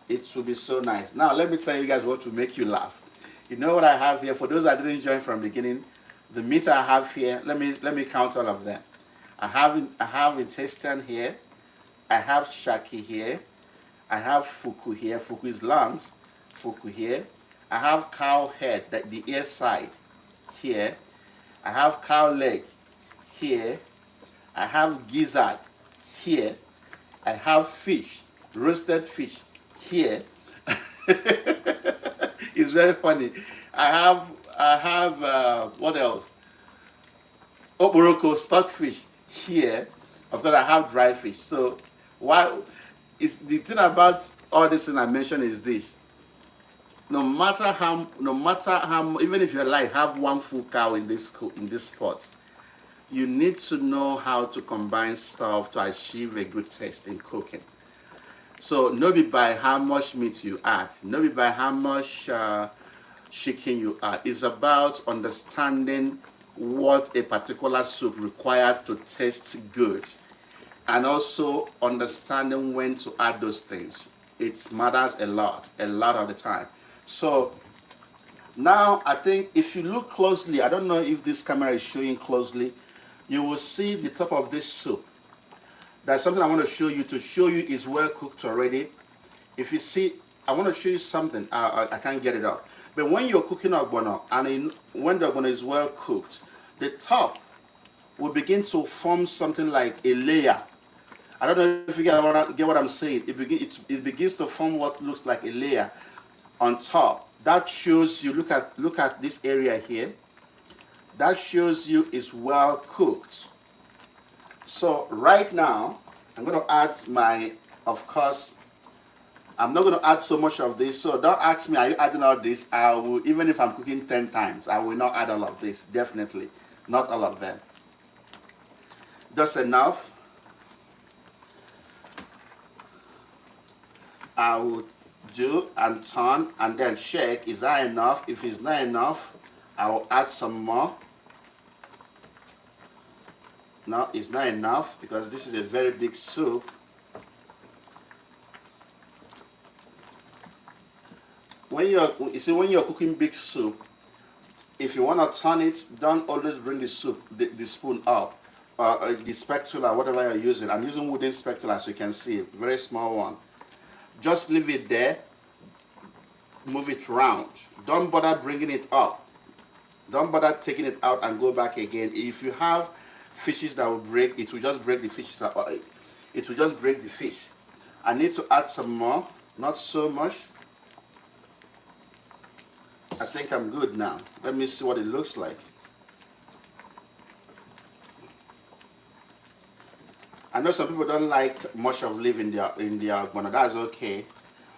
A: it will be so nice. Now let me tell you guys what will make you laugh. You know what I have here? For those that didn't join from the beginning, the meat I have here. Let me count all of them. I have intestine here. I have shaki here. I have fuku here. Fuku is lungs. Fuku here. I have cow head, the ear side here. I have cow leg here. I have gizzard here. I have fish, roasted fish here. It's very funny. I have what else? Okporoko, stockfish here. Of course, I have dry fish. So why? It's the thing about all this thing I mentioned is this. No matter how, even if you like have one full cow in this pot, you need to know how to combine stuff to achieve a good taste in cooking. So not be by how much meat you add, not be by how much chicken you add. It's about understanding what a particular soup requires to taste good, and also understanding when to add those things. It matters a lot of the time. So now I think if you look closely, I don't know if this camera is showing closely, you will see the top of this soup. There's something I want to show you it's well cooked already. If you see, I want to show you something. I can't get it out. But when you're cooking ogbono, and when the ogbono is well cooked, the top will begin to form something like a layer. I don't know if you get what I'm saying. It begins to form what looks like a layer on top. That shows you, look at this area here. That shows you it's well cooked. So right now, I'm going to add of course, I'm not going to add so much of this. So don't ask me, are you adding all this? I will, even if I'm cooking 10 times, I will not add all of this. Definitely. Not all of them. Just enough. I will do and turn and then check, is that enough? If it's not enough, I will add some more. No, it's not enough because this is a very big soup. When you're cooking big soup, if you want to turn it, don't always bring the spoon up, or the spatula, whatever you're using. I'm using wooden spatula, as you can see, very small one. Just leave it there, move it round. Don't bother bringing it up. Don't bother taking it out and go back again. If you have fishes that will break, it will just break the fish. It will just break the fish. I need to add some more, not so much. I think I'm good now. Let me see what it looks like. I know some people don't like much of leaf in their ogbono. That's okay,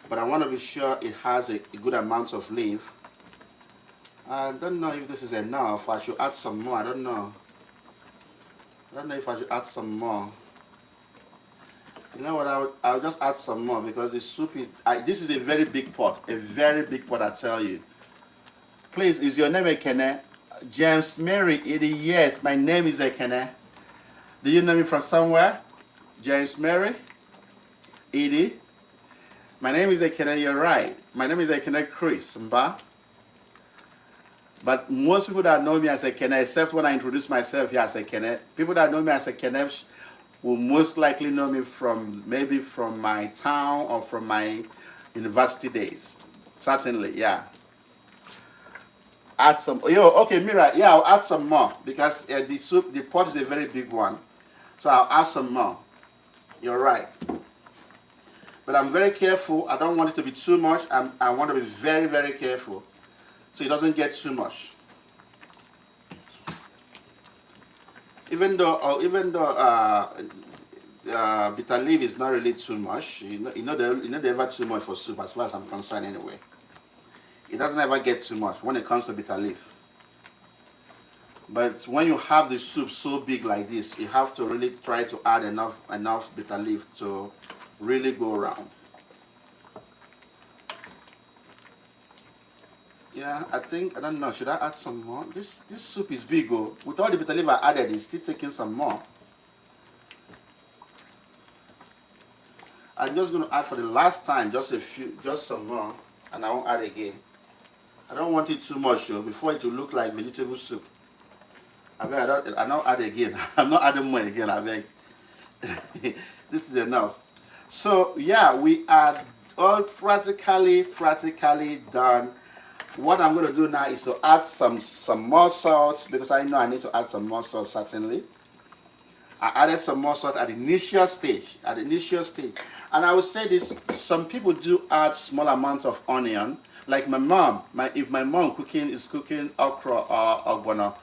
A: but I want to be sure it has a good amount of leaf. I don't know if this is enough. I should add some more. I don't know if I should add some more. You know what? I'll just add some more because the soup is. This is a very big pot. A very big pot, I tell you. Please, is your name Ekene? James Mary, yes, my name is Ekene. Do you know me from somewhere? James Mary? Edie? My name is Ekene, you're right. My name is Ekene Chris Mba. But most people that know me as Ekene, except when I introduce myself here as Ekene, people that know me as Ekene will most likely know me maybe from my town or from my university days. Certainly, yeah. Add some, okay, Mira, yeah, I'll add some more because the pot is a very big one. So I'll add some more. You're right. But I'm very careful. I don't want it to be too much. I want to be very, very careful so it doesn't get too much. Even though bitter leaf is not really too much. You know they ever too much for soup as far as I'm concerned anyway. It doesn't ever get too much when it comes to bitter leaf. But when you have the soup so big like this, you have to really try to add enough bitter leaf to really go around. Yeah, I think, I don't know, should I add some more? This soup is big, oh. With all the bitter leaf I added, it's still taking some more. I'm just going to add for the last time, just a few, just some more, and I won't add again. I don't want it too much, though, before it will look like vegetable soup. I don't add again. I'm not adding more again, I beg. This is enough. So yeah, we are all practically done. What I'm going to do now is to add some more salt, because I know I need to add some more salt, certainly. I added some more salt at the initial stage. And I would say this: some people do add small amounts of onion. Like my mom, if my mom is cooking okra or ogbono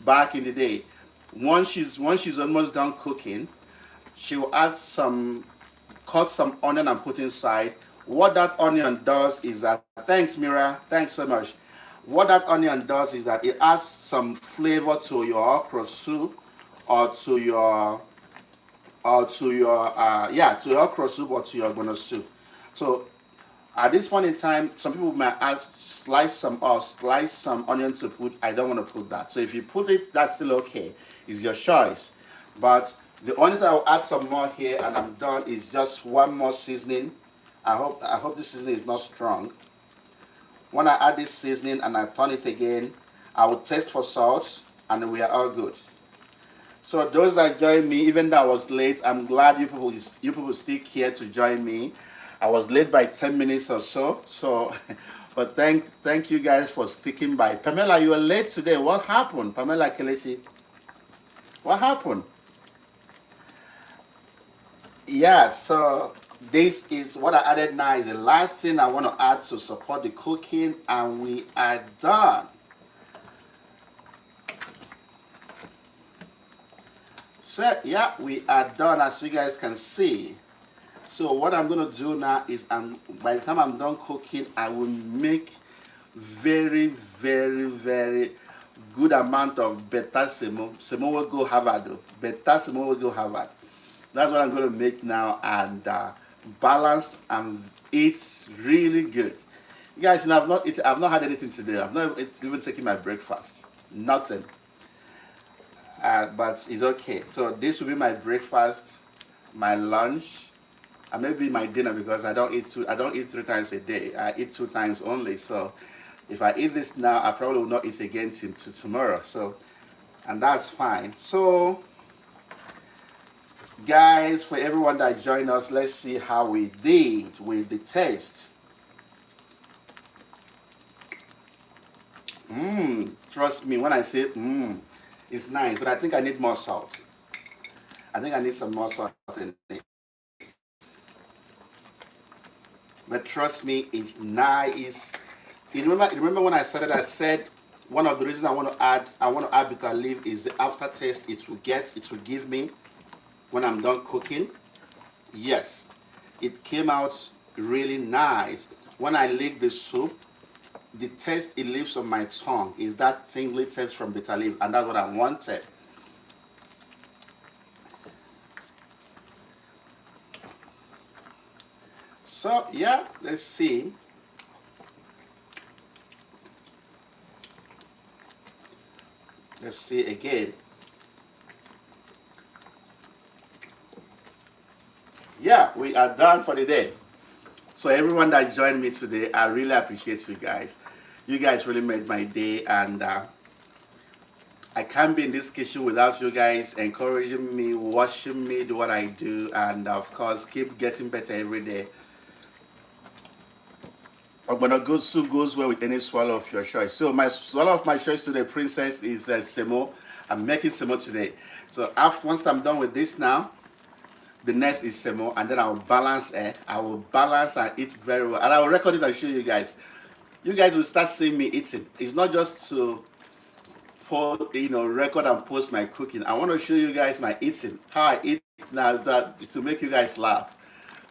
A: back in the day, once she's almost done cooking, she will add cut some onion and put inside. What that onion does is that, thanks Mira, thanks so much. What that onion does is that it adds some flavor to your okra soup, or to your to your okra soup, or to your ogbono soup. So at this point in time, some people might add slice some onion to put. I don't want to put that. So if you put it, that's still okay. It's your choice. But the only thing I'll add some more here, and I'm done, is just one more seasoning. I hope this seasoning is not strong. When I add this seasoning and I turn it again, I will taste for salt, and we are all good. So those that joined me, even though I was late, I'm glad you people still here to join me. I was late by 10 minutes or so. So but thank you guys for sticking by. Pamela, you were late today. What happened? Pamela Kelechi. What happened? Yeah, so this is what I added now, is the last thing I want to add to support the cooking, and we are done. So yeah, we are done, as you guys can see. So what I'm gonna do now is, by the time I'm done cooking, I will make very good amount of better semo. Semo will go Harvard though. Better semo will go Harvard. That's what I'm gonna make now, and balance, and it's really good. You guys, I've not had anything today. I've not even taken my breakfast. Nothing. But it's okay. So this will be my breakfast, my lunch, and maybe my dinner, because I don't eat 3 times a day. I eat 2 times only. So if I eat this now, I probably will not eat again till tomorrow. So, and that's fine. So guys, for everyone that joined us, let's see how we did with the taste. Trust me when I say it's nice, but I think I need more salt. I think I need some more salt in it. But trust me, it's nice. You remember when I started, I said one of the reasons I want to add bitter leaf is the aftertaste it will give me when I'm done cooking. Yes, it came out really nice. When I lick the soup, the taste it leaves on my tongue is that tingly taste from bitter leaf, and that's what I wanted. So yeah, let's see. Let's see again. Yeah, we are done for the day. So everyone that joined me today, I really appreciate you guys. You guys really made my day, and I can't be in this kitchen without you guys encouraging me, watching me do what I do, and of course keep getting better every day. Ogbono good soup goes well with any swallow of your choice. So my swallow of my choice today, princess, is semo. I'm making semo today. So once I'm done with this now, the next is semo, and then I will balance it. I will balance and eat very well, and I will record it and show you guys. You guys will start seeing me eating. It's not just to record and post my cooking. I want to show you guys my eating, how I eat now, that to make you guys laugh.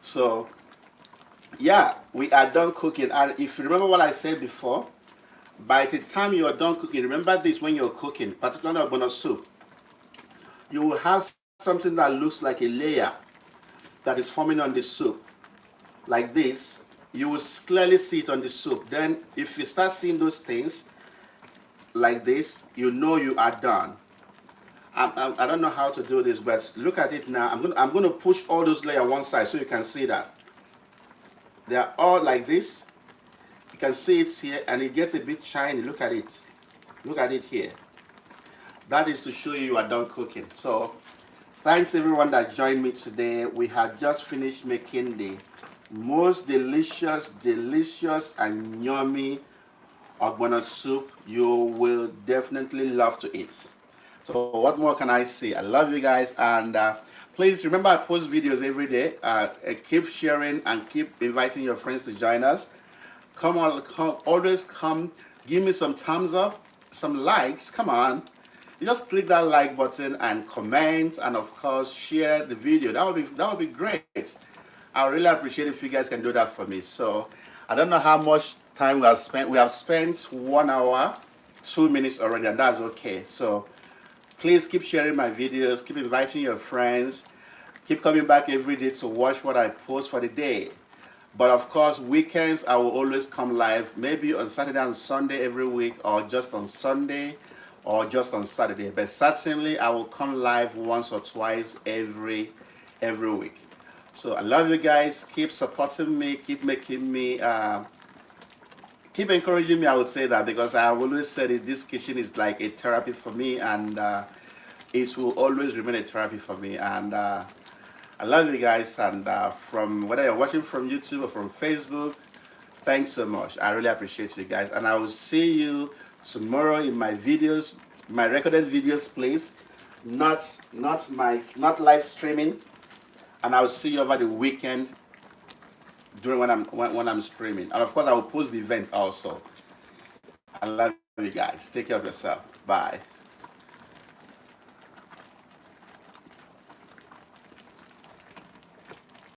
A: So yeah, we are done cooking, and if you remember what I said before, by the time you are done cooking, remember this: when you're cooking, particularly ogbono soup, you will have something that looks like a layer that is forming on the soup, like this. you will clearly see it on the soup. Then if you start seeing those things like this, you know you are done. I don't know how to do this, but look at it now. I'm gonna push all those layers on one side so you can see that they are all like this. You can see it here, and it gets a bit shiny. Look at it. Look at it here. That is to show you are done cooking. So thanks everyone that joined me today. We had just finished making the most delicious and yummy ogbono soup. You will definitely love to eat. So what more can I say? I love you guys, and please remember I post videos every day. Keep sharing and keep inviting your friends to join us. Come on, always come. Give me some thumbs up, some likes. Come on. You just click that like button and comment, and of course share the video. That would be great. I really appreciate if you guys can do that for me. So I don't know how much time we have spent. We have spent 1 hour, 2 minutes already, and that's okay. So please keep sharing my videos, keep inviting your friends, keep coming back every day to watch what I post for the day. But of course, weekends I will always come live, maybe on Saturday and Sunday every week, or just on Sunday, or just on Saturday. But certainly I will come live once or twice every week. So I love you guys. Keep supporting me, keep making me keep encouraging me. I would say that, because I have always said it, this kitchen is like a therapy for me, and it will always remain a therapy for me. And I love you guys, and from whether you're watching from YouTube or from Facebook, thanks so much. I really appreciate you guys, and I will see you tomorrow in my videos, my recorded videos, please, not live streaming. And I will see you over the weekend during when I'm streaming, and of course I will post the event also. I love you guys. Take care of yourself. Bye.